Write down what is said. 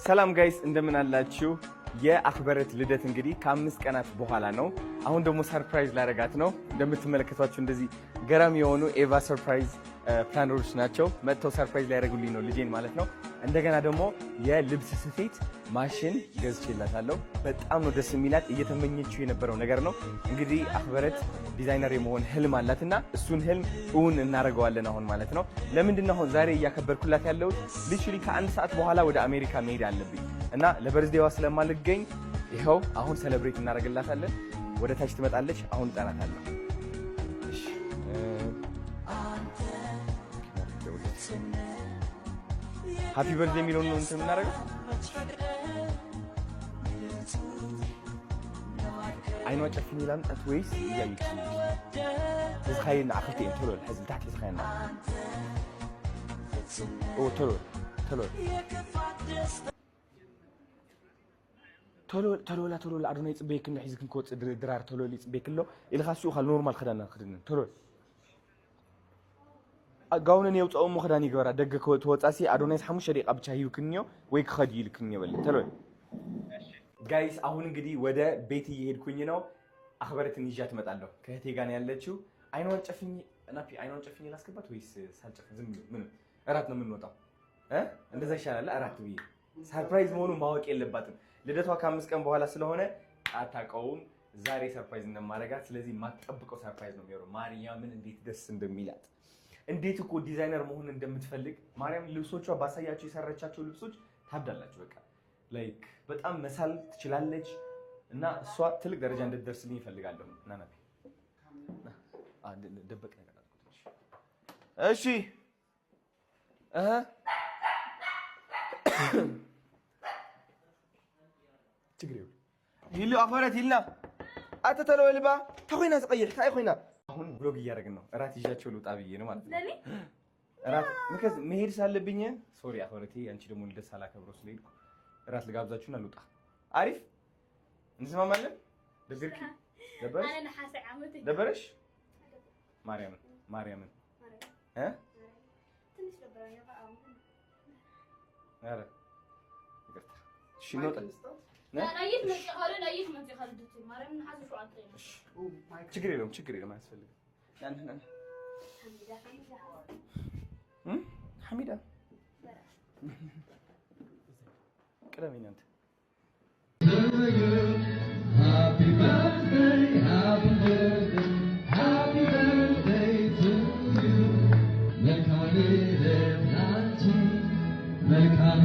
ሰላም ጋይስ እንደምን አላችሁ? የአክበረት ልደት እንግዲህ ከ5 ቀናት በኋላ ነው። አሁን ደግሞ ሰርፕራይዝ ላደርጋት ነው። እንደምትመለከቷቸው እንደዚህ ገራሚ የሆኑ ኤቫ ሰርፕራይዝ ፕላነሮች ናቸው። መጥተው ሰርፕራይዝ ሊያደርጉልኝ ነው ልጄን ማለት ነው። እንደገና ደግሞ የልብስ ስፌት ማሽን ገዝቼላታለሁ። በጣም ነው ደስ የሚላት፣ እየተመኘችው የነበረው ነገር ነው። እንግዲህ አክበረት ዲዛይነር የመሆን ህልም አላትና እሱን ህልም እውን እናደርገዋለን አሁን ማለት ነው። ለምንድን ነው አሁን ዛሬ እያከበርኩላት ያለሁት? ሊትራሊ ከ1 ሰዓት በኋላ ወደ አሜሪካ መሄድ አለብኝ እና ለበርዝዴዋ ስለማልገኝ ይኸው አሁን ሴሌብሬት እናደርግላታለን። ወደ ታች ትመጣለች። አሁን እጠራታለሁ። ሃፒ በርዝዴ የሚለውን ነው እንትን የምናደርገው። አይኗ ጨፍኝ ላምጣት ወይስ እያየች ዝኸይና አክልቴ ቶሎ ሕዚ ታሕቲ ዝኸይና ቶሎ ቶሎ አዶናይ ፅበይክ ን ሒዝክን ክወፅእ ድራር ቶሎ ይፅበይክ ኣሎ ኢልካ ስኡ ካል ኖርማል ክዳና ክድንን ቶሎ ጋውነን የውፅኦ ሞ ክዳን ይግበራ ደገ ተወፃሲ አዶናይስ 5 ደቂቃ ብቻ ሂብክንዮ ወይ ክኸድ ይልክንዮ በል ቶሎ ጋይስ። አሁን እንግዲህ ወደ ቤት እየሄድኩኝ ነው። አክበረትን ይዣት እመጣለሁ። ከእህቴ ጋር ነው ያለችው። አይኗን ጨፍኝ ናፒ፣ አይኗን ጨፍኝ ላስገባት ወይስ ሳልጨፍን ዝም ብሎ ምን እራት ነው የምንወጣው? እንደዛ ይሻላል። እራት ብዬ ሰርፕራይዝ መሆኑን ማወቅ የለባትም። ልደቷ ከ5 ቀን በኋላ ስለሆነ አታውቀውም ዛሬ ሰርፕራይዝ እንደማደርጋት። ስለዚህ የማትጠብቀው ሰርፕራይዝ ነው የሚሆነው። ማርያምን እንዴት ደስ እንደሚላት፣ እንዴት እኮ ዲዛይነር መሆን እንደምትፈልግ ማርያም። ልብሶቿ ባሳያችሁ የሰራቻቸው ልብሶች ታብዳላችሁ። በቃ ላይክ በጣም መሳል ትችላለች እና እሷ ትልቅ ደረጃ እንድትደርስልኝ እፈልጋለሁ። ናና ደበቀ ነገር አልኩት። እሺ ትግሬው ይሉ አፈረት ይልና አተተለው ልባ ታቆይና ዝቀይሕ ታይ ኮይና አሁን ብሎግ እያደረግን ነው። እራት ይዣቸው ልውጣ ብዬ ነው ማለት ነው። እራት ምከዝ መሄድ ሳለብኝ ሶሪ አፈረቴ፣ አንቺ ደግሞ ልደት ሳላከብረው ስለሄድኩ እራት ልጋብዛችሁና ልውጣ። አሪፍ እንስማማለን? ደብርኪ ደበረሽ? አና ነሐሰ ዓመት ደበረሽ? ማርያምን ትንሽ ደበረኝ አሁን። አረ ይቅርታ። እሺ ነው ናይት መጥቶ ካለች ማርያም ነሐሰ ሹ አጥሬ እሺ ችግር የለውም አያስፈልግም። ሐሚዳ ቅደመኝ አንተ። Happy birthday to you. Melkam